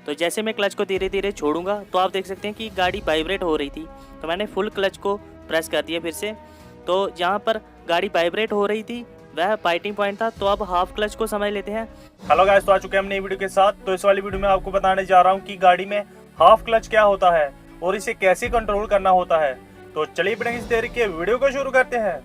तो जैसे मैं क्लच को धीरे धीरे छोड़ूंगा तो आप देख सकते हैं कि गाड़ी वाइब्रेट हो रही थी। तो मैंने फुल क्लच को प्रेस कर दिया फिर से। तो जहाँ पर गाड़ी वाइब्रेट हो रही थी वह बाइटिंग पॉइंट था। तो अब हाफ क्लच को समझ लेते हैं। हेलो गाइस, तो आ चुके हैं हम नई वीडियो के साथ। तो इस वाली वीडियो में आपको बताने जा रहा हूँ कि गाड़ी में हाफ क्लच क्या होता है और इसे कैसे कंट्रोल करना होता है। तो चलिए बिना किसी देरी के वीडियो को शुरू करते हैं।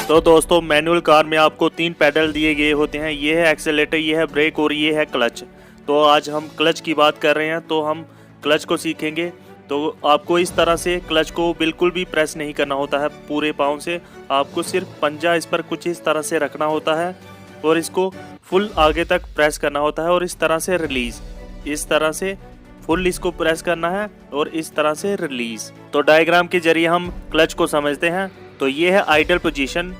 तो दोस्तों, मैनुअल कार में आपको 3 पैडल दिए गए होते हैं। ये है एक्सेलेरेटर, ये है ब्रेक और ये है क्लच। तो आज हम क्लच की बात कर रहे हैं, तो हम क्लच को सीखेंगे। तो आपको इस तरह से क्लच को बिल्कुल भी प्रेस नहीं करना होता है पूरे पाँव से। आपको सिर्फ पंजा इस पर कुछ इस तरह से रखना होता है और इसको फुल आगे तक प्रेस करना होता है और इस तरह से रिलीज। इस तरह से फुल इसको प्रेस करना है और इस तरह से रिलीज। तो डायग्राम के जरिए हम क्लच को समझते हैं। तो ये है आइडल पोजीशन।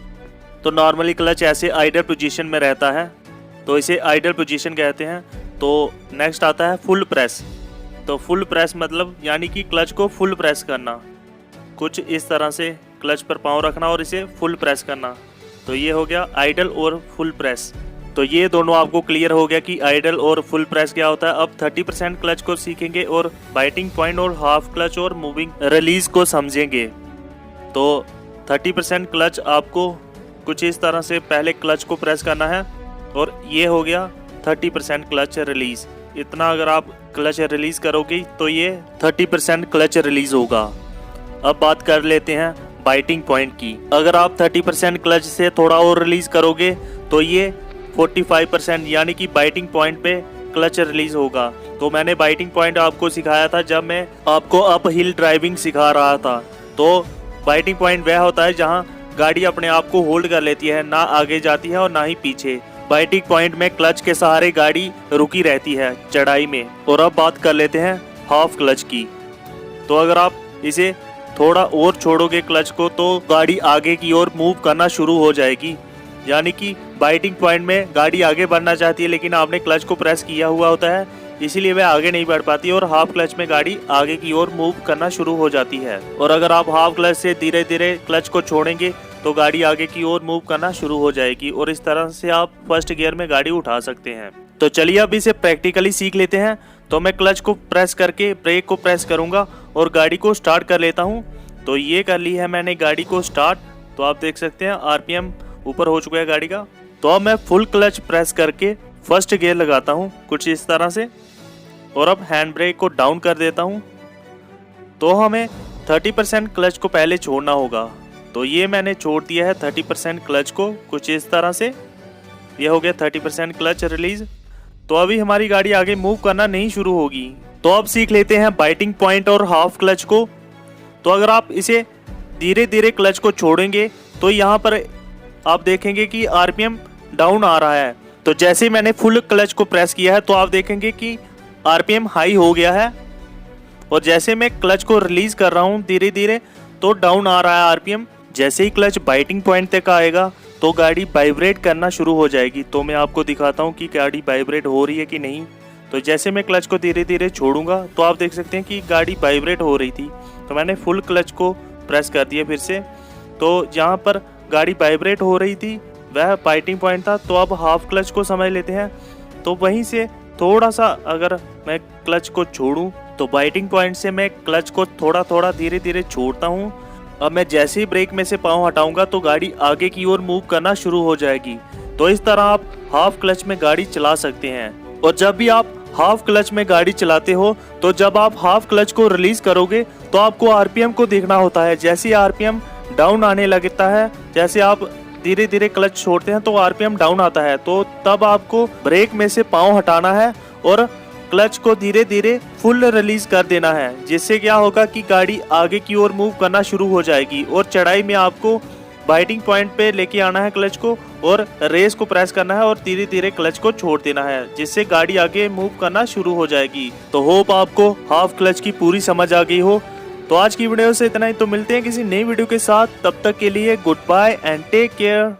तो नॉर्मली क्लच ऐसे आइडल पोजीशन में रहता है, तो इसे आइडल पोजीशन कहते हैं। तो नेक्स्ट आता है फुल प्रेस। तो फुल प्रेस मतलब यानी कि क्लच को फुल प्रेस करना, कुछ इस तरह से क्लच पर पाँव रखना और इसे फुल प्रेस करना। तो ये हो गया आइडल और फुल प्रेस। तो ये दोनों आपको क्लियर हो गया कि आइडल और फुल प्रेस क्या होता है। अब 30% क्लच को सीखेंगे और बाइटिंग पॉइंट और हाफ क्लच और मूविंग रिलीज को समझेंगे। तो 30% क्लच आपको कुछ इस तरह से पहले क्लच को प्रेस करना है और ये हो गया 30% क्लच रिलीज। इतना अगर आप क्लच रिलीज करोगे तो ये 30% क्लच रिलीज होगा। अब बात कर लेते हैं बाइटिंग पॉइंट की। अगर आप 30% क्लच से थोड़ा और रिलीज करोगे तो ये 45% यानी कि बाइटिंग पॉइंट पे क्लच रिलीज होगा। तो मैंने बाइटिंग पॉइंट आपको सिखाया था जब मैं आपको अप हिल ड्राइविंग सिखा रहा था। तो बाइटिंग पॉइंट वह होता है जहां गाड़ी अपने आप को होल्ड कर लेती है, ना आगे जाती है और ना ही पीछे। बाइटिंग पॉइंट में क्लच के सहारे गाड़ी रुकी रहती है चढ़ाई में। और अब बात कर लेते हैं हाफ क्लच की। तो अगर आप इसे थोड़ा और छोड़ोगे क्लच को तो गाड़ी आगे की ओर मूव करना शुरू हो जाएगी। यानी कि बाइटिंग पॉइंट में गाड़ी आगे बढ़ना चाहती है लेकिन आपने क्लच को प्रेस किया हुआ होता है, इसीलिए वह आगे नहीं बढ़ पाती और हाफ क्लच में गाड़ी आगे की ओर मूव करना शुरू हो जाती है। और अगर आप हाफ क्लच से धीरे धीरे क्लच को छोड़ेंगे तो गाड़ी आगे की ओर मूव करना शुरू हो जाएगी और इस तरह से आप फर्स्ट गियर में गाड़ी उठा सकते हैं। तो चलिए अब इसे प्रैक्टिकली सीख लेते हैं। तो मैं क्लच को प्रेस करके ब्रेक को प्रेस करूंगा और गाड़ी को स्टार्ट कर लेता हूं। तो ये कर ली है मैंने गाड़ी को स्टार्ट। तो आप देख सकते हैं आरपीएम ऊपर हो चुका है गाड़ी का। तो अब मैं फुल क्लच प्रेस करके फर्स्ट गियर लगाता हूँ कुछ इस तरह से और अब हैंड ब्रेक को डाउन कर देता हूँ। तो हमें 30% क्लच को पहले छोड़ना होगा। तो ये मैंने छोड़ दिया है 30% क्लच को कुछ इस तरह से। ये हो गया 30% क्लच रिलीज। तो अभी हमारी गाड़ी आगे मूव करना नहीं शुरू होगी। तो अब सीख लेते हैं बाइटिंग पॉइंट और हाफ क्लच को। तो अगर आप इसे धीरे धीरे क्लच को छोड़ेंगे तो यहाँ पर आप देखेंगे कि आरपीएम डाउन आ रहा है। तो जैसे मैंने फुल क्लच को प्रेस किया है तो आप देखेंगे कि आरपीएम हाई हो गया है और जैसे मैं क्लच को रिलीज कर रहा हूँ धीरे धीरे तो डाउन आ रहा है आरपीएम। जैसे ही क्लच बाइटिंग पॉइंट तक आएगा तो गाड़ी वाइब्रेट करना शुरू हो जाएगी। तो मैं आपको दिखाता हूँ कि गाड़ी वाइब्रेट हो रही है कि नहीं। तो जैसे मैं क्लच को धीरे धीरे छोड़ूंगा तो आप देख सकते हैं कि गाड़ी वाइब्रेट हो रही थी। तो मैंने फुल क्लच को प्रेस कर दिया फिर से। तो जहाँ पर गाड़ी वाइब्रेट हो रही थी वह बाइटिंग पॉइंट था। तो अब हाफ क्लच को समझ लेते हैं। तो वहीं से थोड़ा सा अगर मैं क्लच को छोड़ूं तो बाइटिंग पॉइंट से मैं क्लच को थोड़ा थोड़ा धीरे धीरे छोड़ता हूं। अब मैं जैसे ही ब्रेक में से पाँव हटाऊंगा तो गाड़ी आगे की ओर मूव करना शुरू हो जाएगी। तो इस तरह आप हाफ क्लच में गाड़ी चला सकते हैं। और जब भी आप हाफ क्लच में गाड़ी चलाते हो तो जब आप हाफ क्लच को रिलीज करोगे तो आपको आरपीएम को देखना होता है। जैसे आरपीएम डाउन आने लगता है, जैसे आप धीरे धीरे क्लच छोड़ते हैं तो आरपीएम डाउन आता है। तो तब आपको ब्रेक में से पाँव हटाना है और क्लच को धीरे धीरे फुल रिलीज कर देना है। जिससे क्या होगा कि गाड़ी आगे की ओर मूव करना शुरू हो जाएगी और चढ़ाई में आपको बाइटिंग पॉइंट पे लेके आना है क्लच को और रेस को प्रेस करना है और धीरे धीरे क्लच को छोड़ देना है, जिससे गाड़ी आगे मूव करना शुरू हो जाएगी। तो होप आपको हाफ क्लच की पूरी समझ आ गई हो। तो आज की वीडियो से इतना ही। तो मिलते हैं किसी नई वीडियो के साथ, तब तक के लिए goodbye and take care.